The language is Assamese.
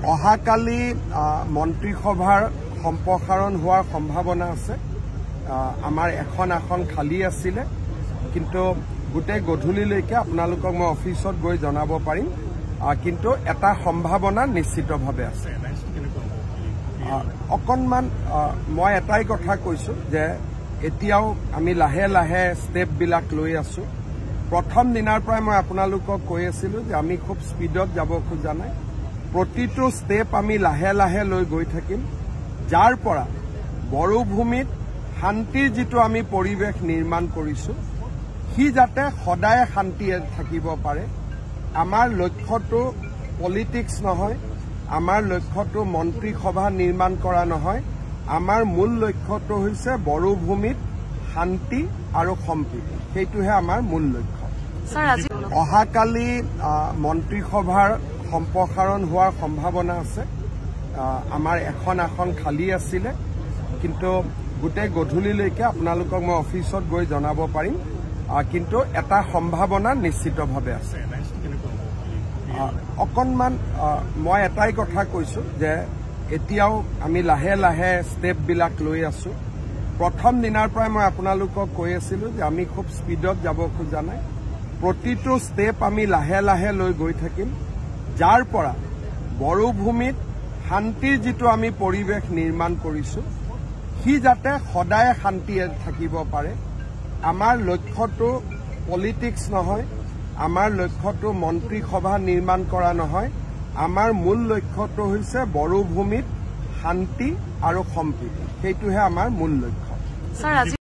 অহাকালি মন্ত্ৰীসভাৰ সম্প্ৰসাৰণ হোৱাৰ সম্ভাৱনা আছে। আমাৰ এখন আসন খালী আছিলে, কিন্তু গোটেই গধূলিলৈকে আপোনালোকক মই অফিচত গৈ জনাব পাৰিম। কিন্তু এটা সম্ভাৱনা নিশ্চিতভাৱে আছে। অকণমান মই এটাই কথা কৈছো যে এতিয়াও আমি লাহে লাহে ষ্টেপবিলাক লৈ আছো। প্ৰথম দিনাৰ পৰাই মই আপোনালোকক কৈ আছিলো যে আমি খুব স্পীডত যাব খোজা নাই। প্ৰতিটো ষ্টেপ আমি লাহে লাহে লৈ গৈ থাকিম, যাৰ পৰা বড়োভূমিত শান্তিৰ যিটো আমি পৰিৱেশ নিৰ্মাণ কৰিছো সি যাতে সদায় শান্তিৰে থাকিব পাৰে। আমাৰ লক্ষ্যটো পলিটিক্স নহয়, আমাৰ লক্ষ্যটো মন্ত্ৰীসভা নিৰ্মাণ কৰা নহয়। আমাৰ মূল লক্ষ্যটো হৈছে বড়োভূমিত শান্তি আৰু সম্প্ৰীতি, সেইটোহে আমাৰ মূল লক্ষ্য। অহাকালি মন্ত্ৰীসভাৰ সম্প্ৰসাৰণ হোৱাৰ সম্ভাৱনা আছে। আমাৰ এখন আসন খালী আছিলে, কিন্তু গোটেই গধূলিলৈকে আপোনালোকক মই অফিচত গৈ জনাব পাৰিম। কিন্তু এটা সম্ভাৱনা নিশ্চিতভাৱে আছে। অকণমান মই এটাই কথা কৈছো যে এতিয়াও আমি লাহে লাহে ষ্টেপবিলাক লৈ আছো। প্ৰথম দিনাৰ পৰাই মই আপোনালোকক কৈ আছিলো যে আমি খুব স্পীডত যাব খোজা নাই। প্ৰতিটো ষ্টেপ আমি লাহে লাহে লৈ গৈ থাকিম, যাৰ পৰা বড়োভূমিত শান্তিৰ যিটো আমি পৰিৱেশ নিৰ্মাণ কৰিছো সি যাতে সদায় শান্তিৰে থাকিব পাৰে। আমাৰ লক্ষ্যটো পলিটিক্স নহয়, আমাৰ লক্ষ্যটো মন্ত্ৰীসভা নিৰ্মাণ কৰা নহয়। আমাৰ মূল লক্ষ্যটো হৈছে বড়োভূমিত শান্তি আৰু সম্প্ৰীতি, সেইটোহে আমাৰ মূল লক্ষ্য।